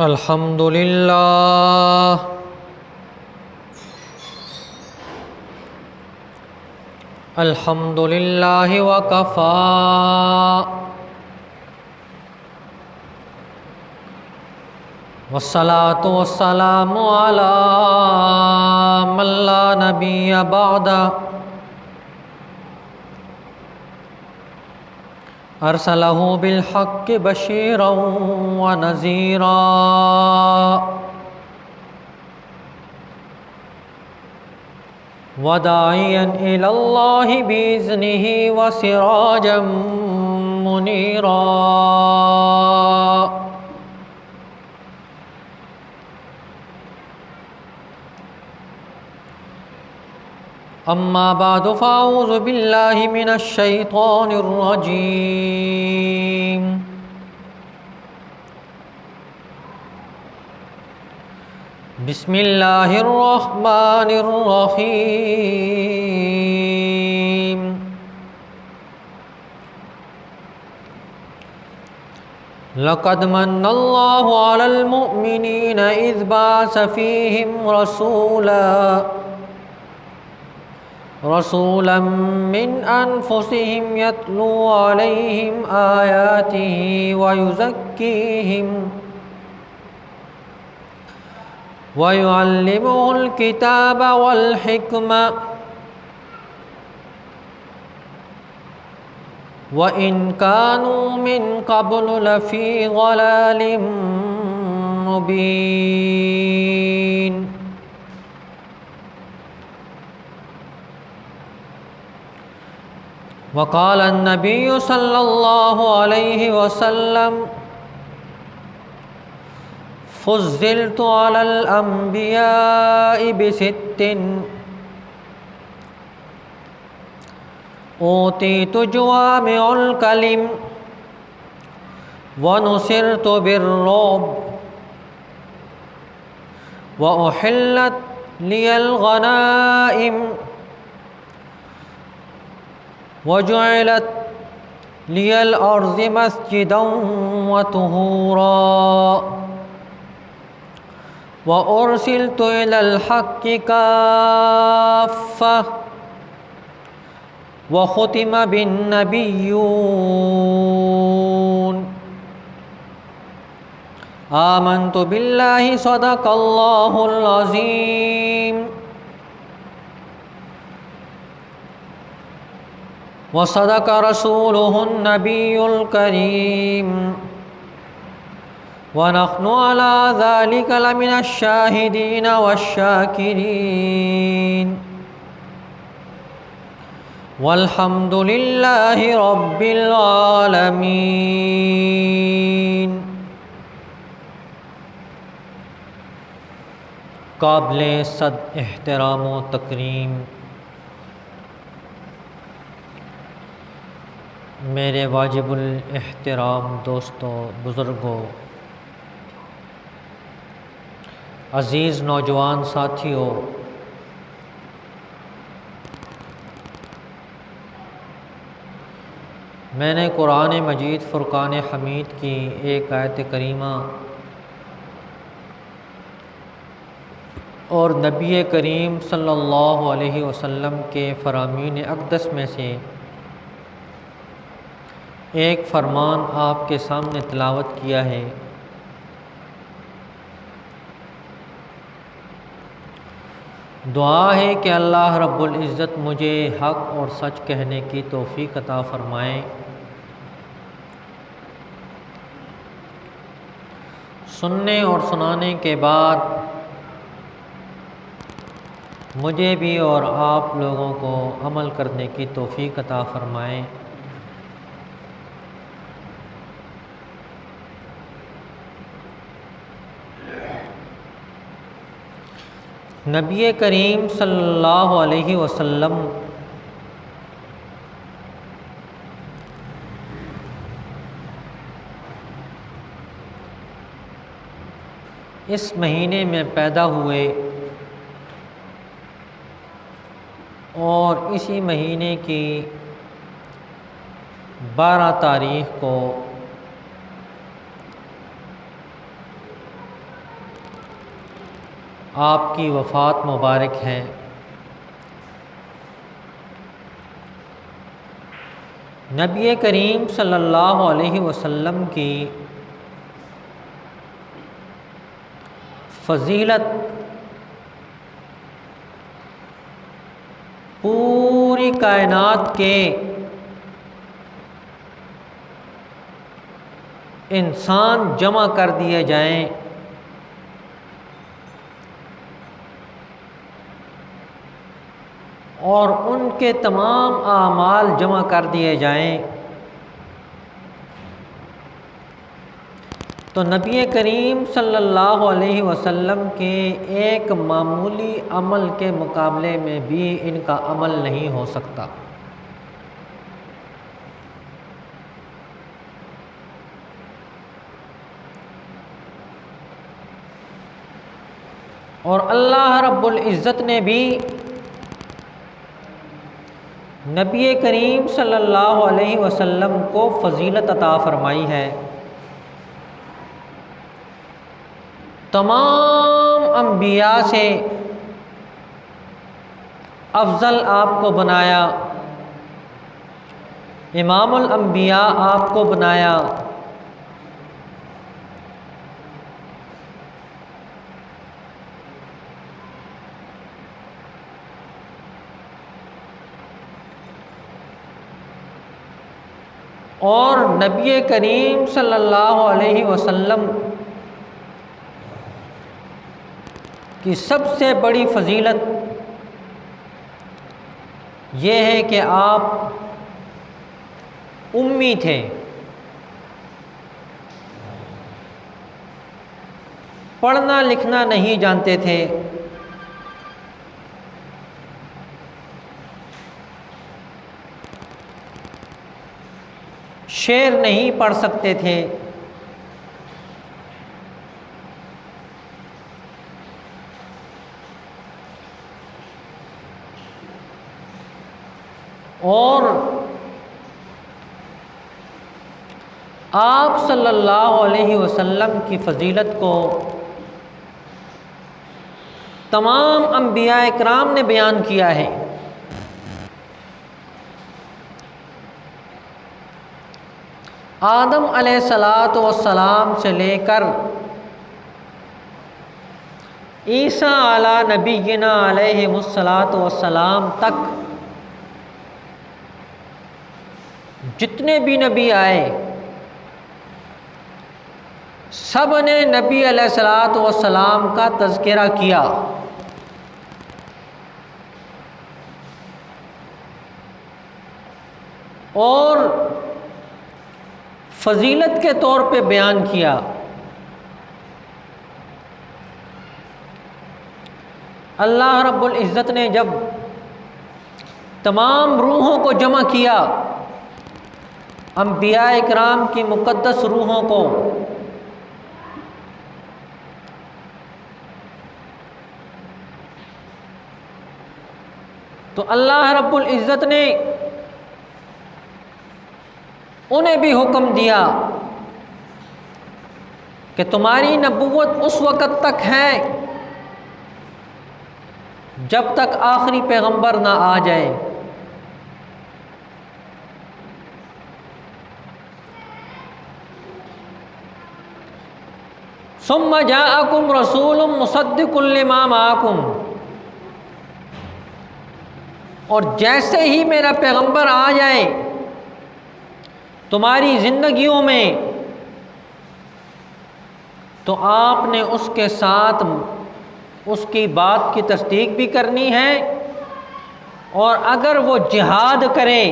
الحمد للہ الحمد للہ وکفی والصلاة والسلام علی من لا نبی بعدہ ارسلہ بالحق بشیرا ونذیرا وداعیا الی اللہ بإذنہ وسراجا منیرا اما بعد فاعوذ باللہ من الشیطان الرجیم بسم اللہ الرحمن الرحیم لقد من اللہ علی المؤمنین اذ بعث فیہم رسولا من انفسهم يتلو عليهم آياته ويزكيهم ويعلمهم الكتاب والحكمة وإن كانوا من قبل لفي ضلال مبين وقال النبي صلى الله عليه وسلم فضلت على الأنبياء بست أوتيت جوامع الكلم ونصرت بالرعب وأحلت لي الغنائم وجعلت لي الأرض مسجدا وطهورا وأرسلت إلى الحق كافة وختم بالنبيون آمنت بالله صدق الله العظيم وصدق رسوله النبي الكريم ونحن على ذلك لمن الشاهدين والشاكرين والحمد لله رب العالمين۔ قابل صد احترام و تکریم میرے واجب الاحترام دوستوں، بزرگوں، عزیز نوجوان ساتھیوں، میں نے قرآن مجید فرقان حمید کی ایک آیت کریمہ اور نبی کریم صلی اللہ علیہ وسلم کے فرامین اقدس میں سے ایک فرمان آپ کے سامنے تلاوت کیا ہے۔ دعا ہے کہ اللہ رب العزت مجھے حق اور سچ کہنے کی توفیق عطا فرمائے، سننے اور سنانے کے بعد مجھے بھی اور آپ لوگوں کو عمل کرنے کی توفیق عطا فرمائے۔ نبی کریم صلی اللہ علیہ وسلم اس مہینے میں پیدا ہوئے اور اسی مہینے کی 12 تاریخ کو آپ کی وفات مبارک ہے۔ نبی کریم صلی اللہ علیہ وسلم کی فضیلت پوری کائنات کے انسان جمع کر دیے جائیں اور ان کے تمام اعمال جمع کر دیے جائیں تو نبی کریم صلی اللہ علیہ وسلم کے ایک معمولی عمل کے مقابلے میں بھی ان کا عمل نہیں ہو سکتا۔ اور اللہ رب العزت نے بھی نبی کریم صلی اللہ علیہ وسلم کو فضیلت عطا فرمائی ہے، تمام انبیاء سے افضل آپ کو بنایا، امام الانبیاء آپ کو بنایا، اور نبی کریم صلی اللہ علیہ وسلم کی سب سے بڑی فضیلت یہ ہے کہ آپ امی تھے، پڑھنا لکھنا نہیں جانتے تھے، شعر نہیں پڑھ سکتے تھے، اور آپ صلی اللہ علیہ وسلم کی فضیلت کو تمام انبیاء کرام نے بیان کیا ہے۔ آدم علیہ السلام سے لے کر عیسیٰ علی نبینا علیہ السلام تک جتنے بھی نبی آئے سب نے نبی علیہ السلام کا تذکرہ کیا، اور فضیلت کے طور پہ بیان کیا۔ اللہ رب العزت نے جب تمام روحوں کو جمع کیا، انبیاء کرام کی مقدس روحوں کو، تو اللہ رب العزت نے انہیں بھی حکم دیا کہ تمہاری نبوت اس وقت تک ہے جب تک آخری پیغمبر نہ آ جائے، ثم جاءکم رسول مصدق لما معکم، اور جیسے ہی میرا پیغمبر آ جائے تمہاری زندگیوں میں تو آپ نے اس کے ساتھ اس کی بات کی تصدیق بھی کرنی ہے، اور اگر وہ جہاد کرے،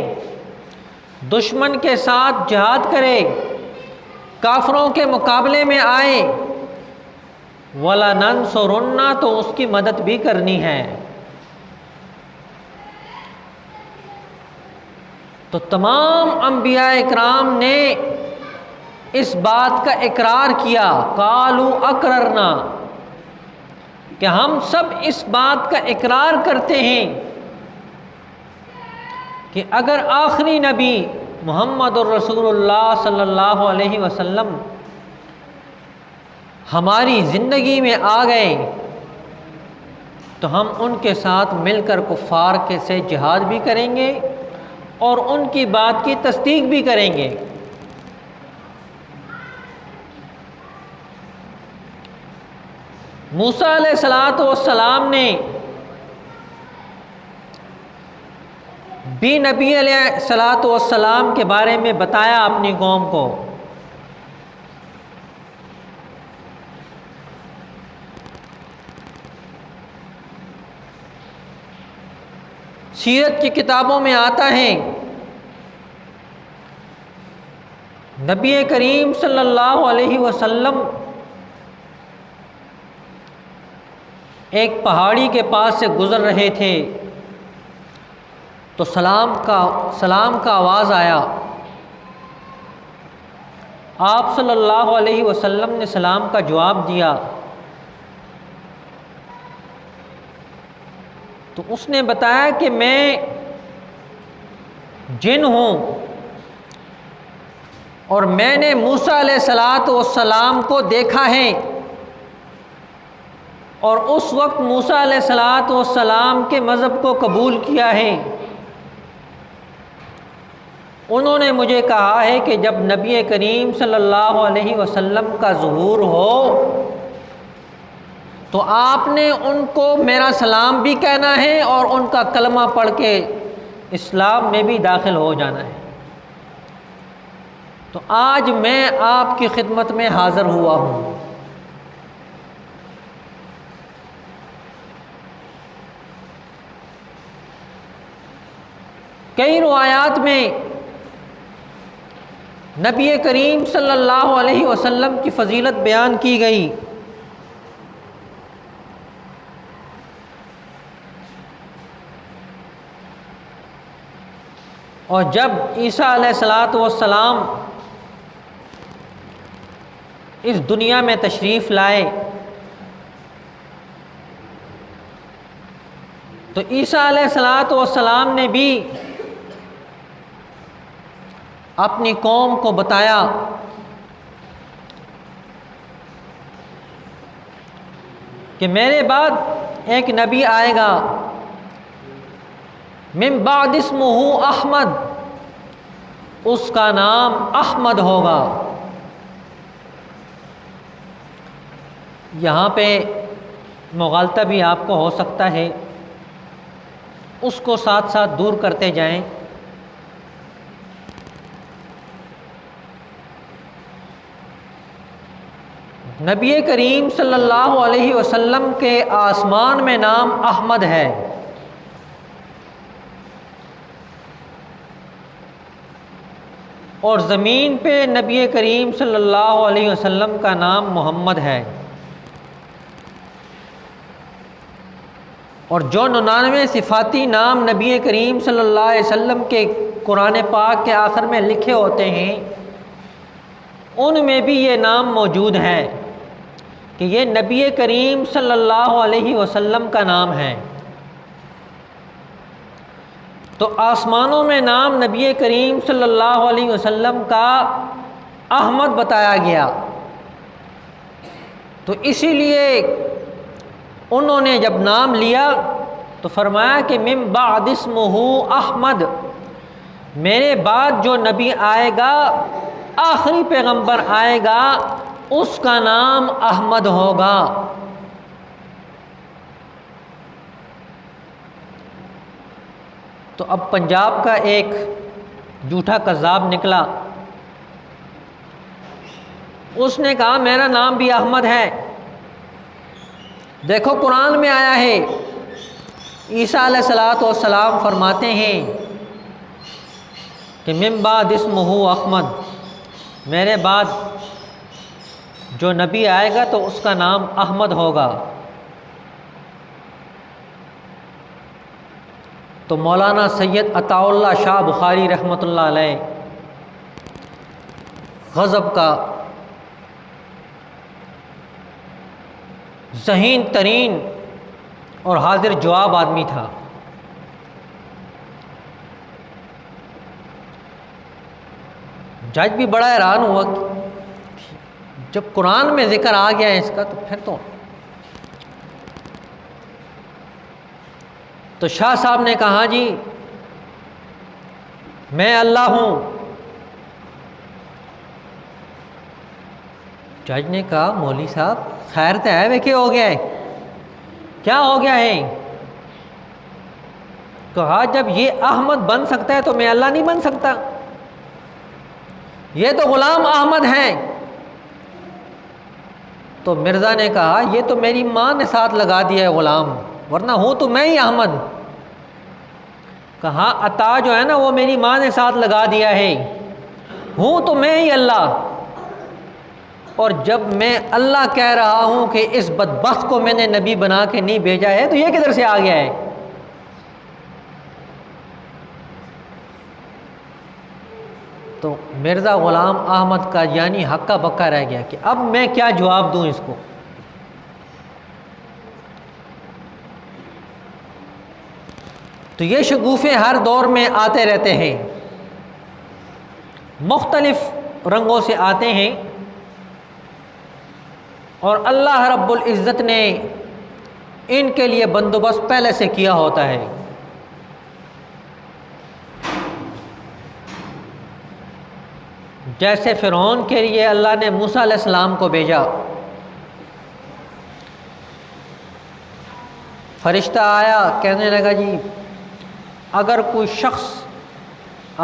دشمن کے ساتھ جہاد کرے، کافروں کے مقابلے میں آئے، وَلَنَنْصُرُنَّ، تو اس کی مدد بھی کرنی ہے۔ تو تمام انبیاء اکرام نے اس بات کا اقرار کیا، قالوا اقررنا، کہ ہم سب اس بات کا اقرار کرتے ہیں کہ اگر آخری نبی محمد الرسول اللہ صلی اللہ علیہ وسلم ہماری زندگی میں آ گئے تو ہم ان کے ساتھ مل کر کفار کے سے جہاد بھی کریں گے اور ان کی بات کی تصدیق بھی کریں گے۔ موسیٰ علیہ السلام نے بھی نبی علیہ السلام کے بارے میں بتایا اپنی قوم کو۔ سیرت کی کتابوں میں آتا ہے نبی کریم صلی اللہ علیہ وسلم ایک پہاڑی کے پاس سے گزر رہے تھے تو سلام کا آواز آیا۔ آپ صلی اللہ علیہ وسلم نے سلام کا جواب دیا تو اس نے بتایا کہ میں جن ہوں اور میں نے موسیٰ علیہ السلام کو دیکھا ہے، اور اس وقت موسیٰ علیہ السلام کے مذہب کو قبول کیا ہے۔ انہوں نے مجھے کہا ہے کہ جب نبی کریم صلی اللہ علیہ وسلم کا ظہور ہو تو آپ نے ان کو میرا سلام بھی کہنا ہے اور ان کا کلمہ پڑھ کے اسلام میں بھی داخل ہو جانا ہے۔ تو آج میں آپ کی خدمت میں حاضر ہوا ہوں۔ کئی روایات میں نبی کریم صلی اللہ علیہ وسلم کی فضیلت بیان کی گئی۔ اور جب عیسیٰ علیہ السلام اس دنیا میں تشریف لائے تو عیسیٰ علیہ السلام نے بھی اپنی قوم کو بتایا کہ میرے بعد ایک نبی آئے گا، من بعد اسمہ احمد، اس کا نام احمد ہوگا۔ یہاں پہ مغالطہ بھی آپ کو ہو سکتا ہے، اس کو ساتھ ساتھ دور کرتے جائیں۔ نبی کریم صلی اللہ علیہ وسلم کے آسمان میں نام احمد ہے، اور زمین پہ نبی کریم صلی اللہ علیہ وسلم کا نام محمد ہے۔ اور جو 99 صفاتی نام نبی کریم صلی اللہ علیہ وسلم کے قرآن پاک کے آخر میں لکھے ہوتے ہیں، ان میں بھی یہ نام موجود ہے کہ یہ نبی کریم صلی اللہ علیہ وسلم کا نام ہے۔ تو آسمانوں میں نام نبی کریم صلی اللہ علیہ وسلم کا احمد بتایا گیا، تو اسی لیے انہوں نے جب نام لیا تو فرمایا کہ من بعد اسمہ احمد، میرے بعد جو نبی آئے گا، آخری پیغمبر آئے گا، اس کا نام احمد ہوگا۔ تو اب پنجاب کا ایک جھوٹا کذاب نکلا، اس نے کہا میرا نام بھی احمد ہے، دیکھو قرآن میں آیا ہے، عیسیٰ علیہ السلام فرماتے ہیں کہ من بعد اسمہ احمد، میرے بعد جو نبی آئے گا تو اس کا نام احمد ہوگا۔ تو مولانا سید عطاء اللہ شاہ بخاری رحمۃ اللہ علیہ غضب کا ذہین ترین اور حاضر جواب آدمی تھا۔ جج بھی بڑا حیران ہوا کہ جب قرآن میں ذکر آ گیا ہے اس کا تو پھر تو تو شاہ صاحب نے کہا جی میں اللہ ہوں۔ جج نے کہا مولوی صاحب خیر تو ہے، وہ کیا ہو گیا ہے، کیا ہو گیا ہے؟ کہا جب یہ احمد بن سکتا ہے تو میں اللہ نہیں بن سکتا؟ یہ تو غلام احمد ہیں۔ تو مرزا نے کہا یہ تو میری ماں نے ساتھ لگا دیا ہے غلام، ورنہ ہوں تو میں ہی احمد۔ کہا عطا جو ہے نا وہ میری ماں نے ساتھ لگا دیا ہے، ہوں تو میں ہی اللہ۔ اور جب میں اللہ کہہ رہا ہوں کہ اس بدبخت کو میں نے نبی بنا کے نہیں بھیجا ہے تو یہ کدھر سے آ گیا ہے؟ تو مرزا غلام احمد کا یعنی ہکا بکا رہ گیا کہ اب میں کیا جواب دوں اس کو۔ تو یہ شگوفے ہر دور میں آتے رہتے ہیں، مختلف رنگوں سے آتے ہیں، اور اللہ رب العزت نے ان کے لیے بندوبست پہلے سے کیا ہوتا ہے۔ جیسے فرعون کے لیے اللہ نے موسیٰ علیہ السلام کو بھیجا، فرشتہ آیا کہنے لگا جی اگر کوئی شخص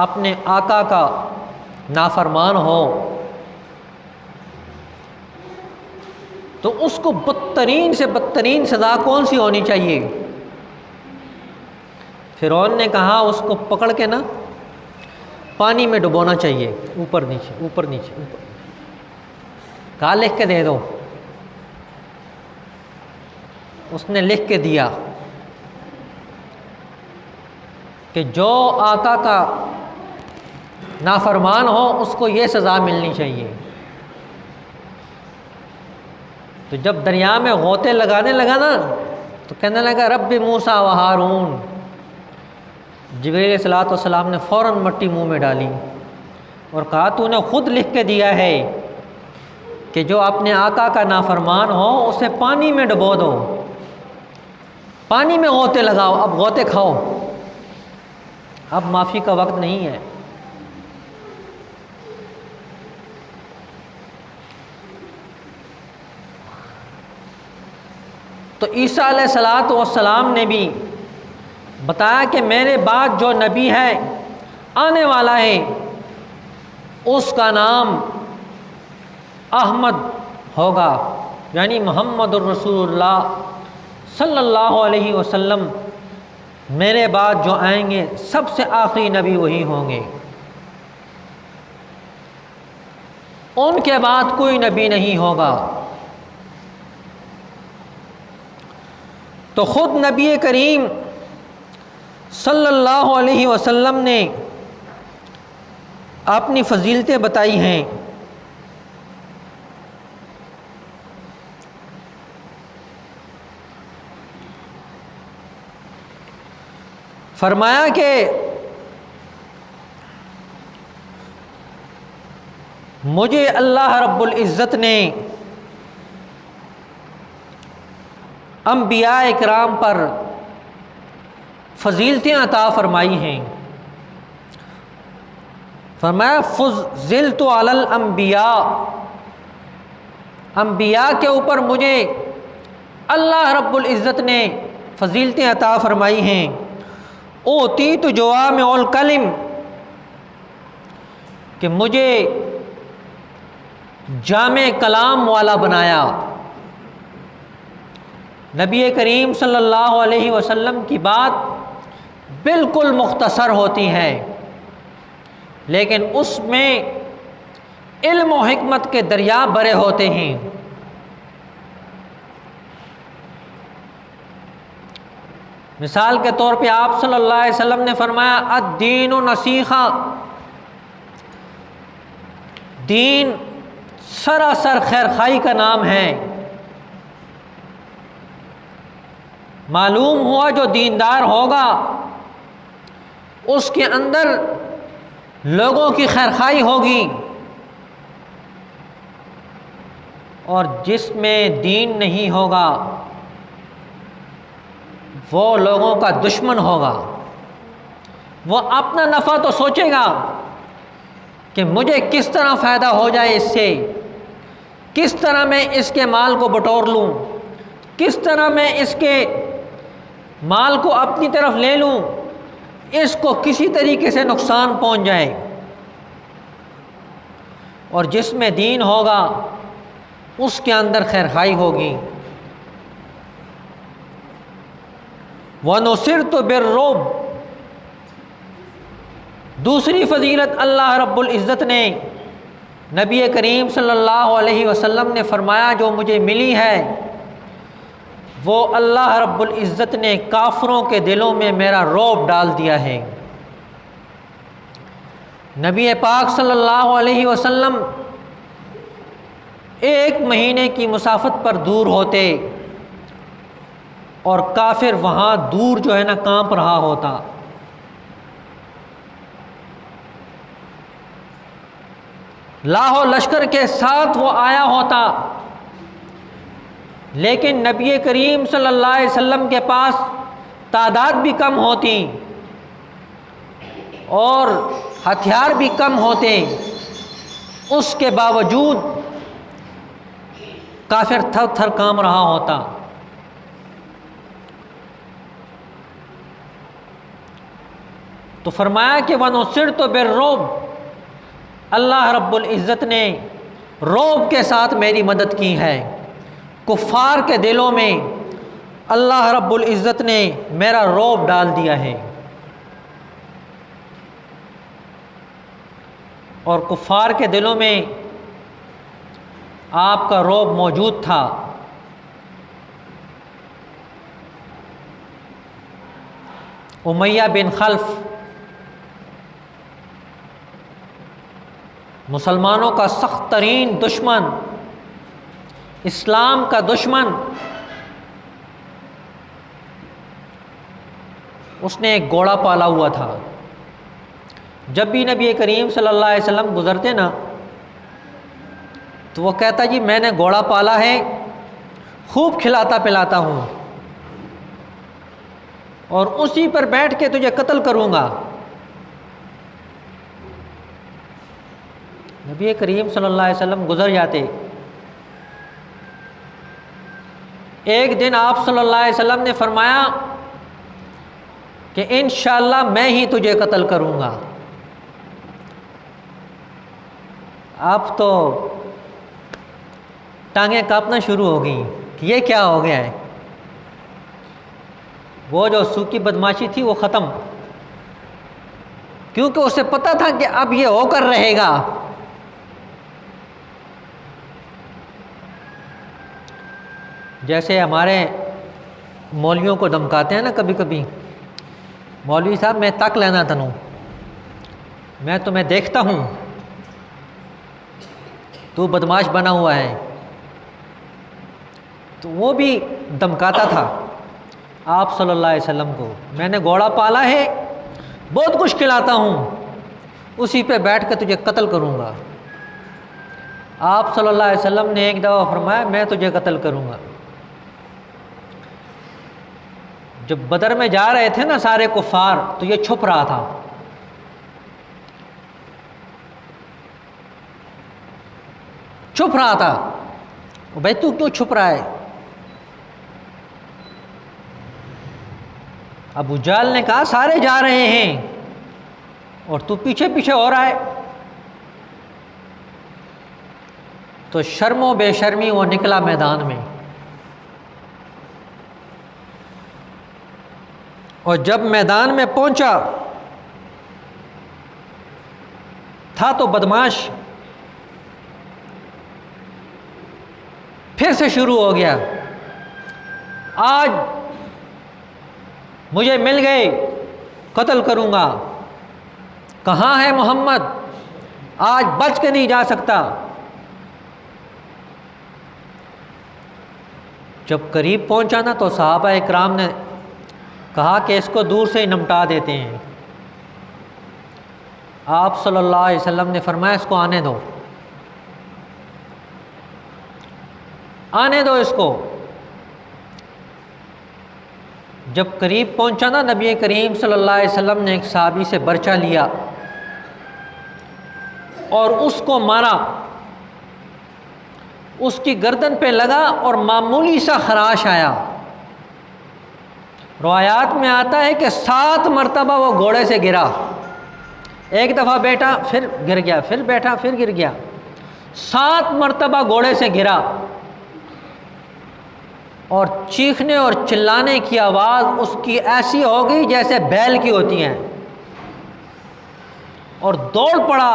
اپنے آقا کا نافرمان ہو تو اس کو بدترین سے بدترین سزا کون سی ہونی چاہیے؟ فرعون نے کہا اس کو پکڑ کے نا پانی میں ڈبونا چاہیے، اوپر نیچے اوپر نیچے اوپر۔ کہا لکھ کے دے دو۔ اس نے لکھ کے دیا کہ جو آقا کا نافرمان ہو اس کو یہ سزا ملنی چاہیے۔ تو جب دریا میں غوطے لگانے لگا نا تو کہنے لگا رب موسیٰ و ہارون۔ جبریل علیہ الصلوۃ والسلام نے فوراً مٹی منہ میں ڈالی اور کہا تو نے خود لکھ کے دیا ہے کہ جو اپنے آقا کا نافرمان ہو اسے پانی میں ڈبو دو، پانی میں غوطے لگاؤ، اب غوطے کھاؤ، اب معافی کا وقت نہیں ہے۔ تو عیسیٰ علیہ السلام نے بھی بتایا کہ میرے بعد جو نبی ہے آنے والا ہے اس کا نام احمد ہوگا، یعنی محمد الرسول اللہ صلی اللہ علیہ وسلم میرے بعد جو آئیں گے سب سے آخری نبی وہی ہوں گے، ان کے بعد کوئی نبی نہیں ہوگا۔ تو خود نبی کریم صلی اللہ علیہ وسلم نے اپنی فضیلتیں بتائی ہیں۔ فرمایا کہ مجھے اللہ رب العزت نے انبیاء اکرام پر فضیلتیں عطا فرمائی ہیں۔ فرمایا فضلت علی الانبیاء، انبیاء کے اوپر مجھے اللہ رب العزت نے فضیلتیں عطا فرمائی ہیں۔ اوتیت جوامع الکلم، کہ مجھے جامع کلام والا بنایا۔ نبی کریم صلی اللہ علیہ وسلم کی بات بالکل مختصر ہوتی ہے لیکن اس میں علم و حکمت کے دریا بھرے ہوتے ہیں۔ مثال کے طور پہ آپ صلی اللہ علیہ وسلم نے فرمایا الدین نصیحہ، دین سراسر خیرخواہی کا نام ہے۔ معلوم ہوا جو دیندار ہوگا اس کے اندر لوگوں کی خیرخواہی ہوگی، اور جس میں دین نہیں ہوگا وہ لوگوں کا دشمن ہوگا۔ وہ اپنا نفع تو سوچے گا کہ مجھے کس طرح فائدہ ہو جائے اس سے، کس طرح میں اس کے مال کو بٹور لوں، کس طرح میں اس کے مال کو اپنی طرف لے لوں، اس کو کسی طریقے سے نقصان پہنچ جائے۔ اور جس میں دین ہوگا اس کے اندر خیرخواہی ہوگی۔ وَنُصِرْتُ بِالرُّعْبِ، دوسری فضیلت اللہ رب العزت نے نبی کریم صلی اللہ علیہ وسلم نے فرمایا جو مجھے ملی ہے، وہ اللہ رب العزت نے کافروں کے دلوں میں میرا رعب ڈال دیا ہے۔ نبی پاک صلی اللہ علیہ وسلم 1 مہینے کی مسافت پر دور ہوتے اور کافر وہاں دور جو ہے نا کانپ رہا ہوتا۔ لاہو لشکر کے ساتھ وہ آیا ہوتا، لیکن نبی کریم صلی اللہ علیہ وسلم کے پاس تعداد بھی کم ہوتی اور ہتھیار بھی کم ہوتے، اس کے باوجود کافر تھر تھر کانپ رہا ہوتا۔ تو فرمایا کہ وَنُصِرْتُ بِالرُّعْبِ، اللہ رب العزت نے رعب کے ساتھ میری مدد کی ہے۔ کفار کے دلوں میں اللہ رب العزت نے میرا رعب ڈال دیا ہے، اور کفار کے دلوں میں آپ کا رعب موجود تھا۔ امیہ بن خلف مسلمانوں کا سخت ترین دشمن، اسلام کا دشمن، اس نے ایک گھوڑا پالا ہوا تھا۔ جب بھی نبی کریم صلی اللہ علیہ وسلم گزرتے نا تو وہ کہتا جی میں نے گھوڑا پالا ہے، خوب کھلاتا پلاتا ہوں، اور اسی پر بیٹھ کے تجھے قتل کروں گا۔ نبی کریم صلی اللہ علیہ وسلم گزر جاتے۔ ایک دن آپ صلی اللہ علیہ وسلم نے فرمایا کہ انشاءاللہ میں ہی تجھے قتل کروں گا۔ اب تو ٹانگیں کانپنا شروع ہو گئیں کہ یہ کیا ہو گیا ہے۔ وہ جو سوکی بدماشی تھی وہ ختم، کیونکہ اسے پتہ تھا کہ اب یہ ہو کر رہے گا۔ جیسے ہمارے مولویوں کو دھمکاتے ہیں نا کبھی کبھی، مولوی صاحب میں تک لینا تنوں، میں تمہیں دیکھتا ہوں، تو بدماش بنا ہوا ہے۔ تو وہ بھی دھمکاتا تھا آپ صلی اللہ علیہ وسلم کو، میں نے گھوڑا پالا ہے، بہت کچھ کھلاتا ہوں، اسی پہ بیٹھ کے تجھے قتل کروں گا۔ آپ صلی اللہ علیہ وسلم نے ایک دفعہ فرمایا میں تجھے قتل کروں گا۔ جب بدر میں جا رہے تھے نا سارے کفار، تو یہ چھپ رہا تھا۔ چھپ رہا تھا، بھائی تو کیوں چھپ رہا ہے؟ ابو جہل نے کہا سارے جا رہے ہیں اور تو پیچھے پیچھے ہو رہا ہے۔ تو شرم و بے شرمی وہ نکلا میدان میں، اور جب میدان میں پہنچا تھا تو بدماش پھر سے شروع ہو گیا، آج مجھے مل گئے، قتل کروں گا، کہاں ہے محمد، آج بچ کے نہیں جا سکتا۔ جب قریب پہنچا نا تو صحابہ اکرام نے کہا کہ اس کو دور سے ہی نمٹا دیتے ہیں۔ آپ صلی اللہ علیہ وسلم نے فرمایا اس کو آنے دو، آنے دو اس کو۔ جب قریب پہنچا نا نبی کریم صلی اللہ علیہ وسلم نے ایک صحابی سے برچہ لیا اور اس کو مارا، اس کی گردن پہ لگا اور معمولی سا خراش آیا۔ روایات میں آتا ہے کہ 7 مرتبہ وہ گھوڑے سے گرا، ایک دفعہ بیٹھا پھر گر گیا، پھر بیٹھا پھر گر گیا، 7 مرتبہ گھوڑے سے گرا، اور چیخنے اور چلانے کی آواز اس کی ایسی ہو گئی جیسے بیل کی ہوتی ہیں، اور دوڑ پڑا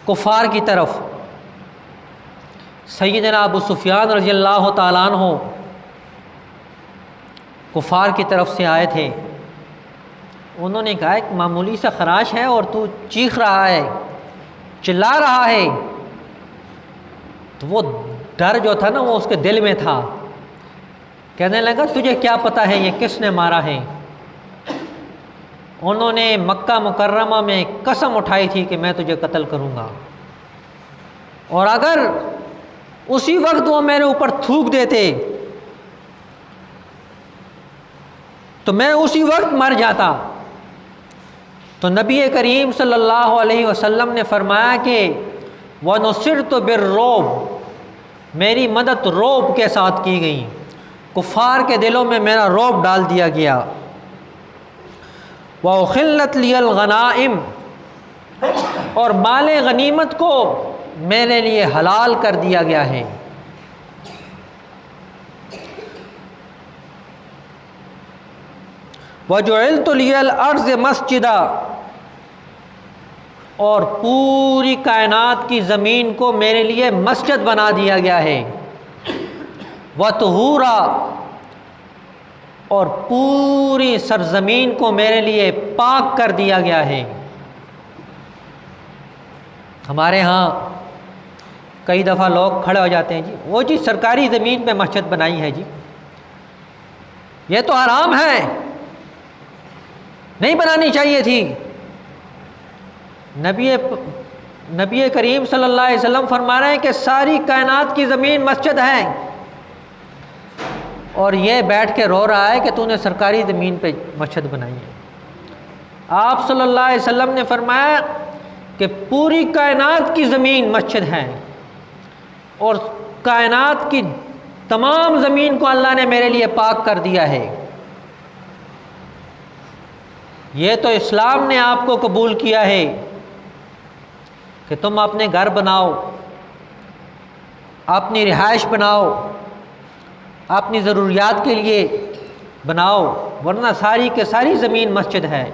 کفار کی طرف۔ سیدنا ابو سفیان رضی اللہ تعالیٰ عنہ کفار کی طرف سے آئے تھے، انہوں نے کہا ایک معمولی سا خراش ہے اور تو چیخ رہا ہے، چلا رہا ہے۔ تو وہ ڈر جو تھا نا وہ اس کے دل میں تھا، کہنے لگا تجھے کیا پتہ ہے یہ کس نے مارا ہے؟ انہوں نے مکہ مکرمہ میں قسم اٹھائی تھی کہ میں تجھے قتل کروں گا، اور اگر اسی وقت وہ میرے اوپر تھوک دیتے تو میں اسی وقت مر جاتا۔ تو نبی کریم صلی اللہ علیہ وسلم نے فرمایا کہ وَنُصِرْتُ بِالرُّعْبِ، میری مدد رعب کے ساتھ کی گئی، کفار کے دلوں میں میرا رعب ڈال دیا گیا۔ وَأُحِلَّتْ لِيَ الْغَنَائِمُ، اور مال غنیمت کو میرے لیے حلال کر دیا گیا ہے۔ وَجُعِلْتُ لِيَ الْأَرْضِ مَسْجِدًا، اور پوری کائنات کی زمین کو میرے لیے مسجد بنا دیا گیا ہے۔ وَطُہُورًا، اور پوری سرزمین کو میرے لیے پاک کر دیا گیا ہے۔ ہمارے ہاں کئی دفعہ لوگ کھڑے ہو جاتے ہیں، جی وہ جی سرکاری زمین پہ مسجد بنائی ہے، جی یہ تو حرام ہے، نہیں بنانی چاہیے تھی۔ نبی کریم صلی اللہ علیہ وسلم فرما رہے ہیں کہ ساری کائنات کی زمین مسجد ہے، اور یہ بیٹھ کے رو رہا ہے کہ تو نے سرکاری زمین پہ مسجد بنائی ہے۔ آپ صلی اللہ علیہ وسلم نے فرمایا کہ پوری کائنات کی زمین مسجد ہے، اور کائنات کی تمام زمین کو اللہ نے میرے لیے پاک کر دیا ہے۔ یہ تو اسلام نے آپ کو قبول کیا ہے کہ تم اپنے گھر بناؤ، اپنی رہائش بناؤ، اپنی ضروریات کے لیے بناؤ، ورنہ ساری کے ساری زمین مسجد ہے۔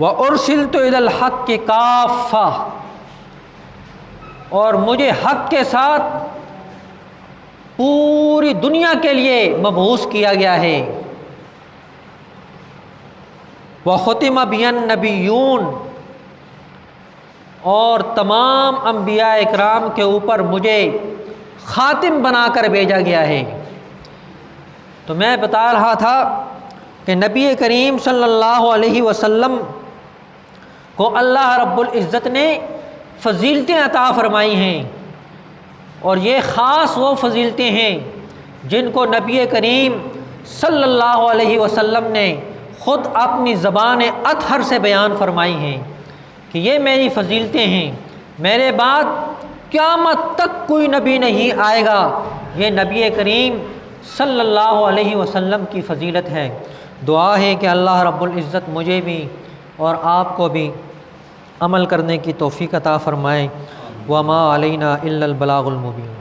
وَأُرْسِلْتُ إِلَى الْحَقِّ كَافَّةً، اور مجھے حق کے ساتھ پوری دنیا کے لیے مبعوث کیا گیا ہے۔ وَخُتِمَ بِيَ النَّبِيُّونَ، اور تمام انبیاء اکرام کے اوپر مجھے خاتم بنا کر بھیجا گیا ہے۔ تو میں بتا رہا تھا کہ نبی کریم صلی اللہ علیہ وسلم کو اللہ رب العزت نے فضیلتیں عطا فرمائی ہیں، اور یہ خاص وہ فضیلتیں ہیں جن کو نبی کریم صلی اللہ علیہ وسلم نے خود اپنی زبان اطہر سے بیان فرمائی ہیں کہ یہ میری فضیلتیں ہیں، میرے بعد قیامت تک کوئی نبی نہیں آئے گا، یہ نبی کریم صلی اللہ علیہ وسلم کی فضیلت ہے۔ دعا ہے کہ اللہ رب العزت مجھے بھی اور آپ کو بھی عمل کرنے کی توفیق عطا فرمائے۔ وما علینا الا البلاغ المبین۔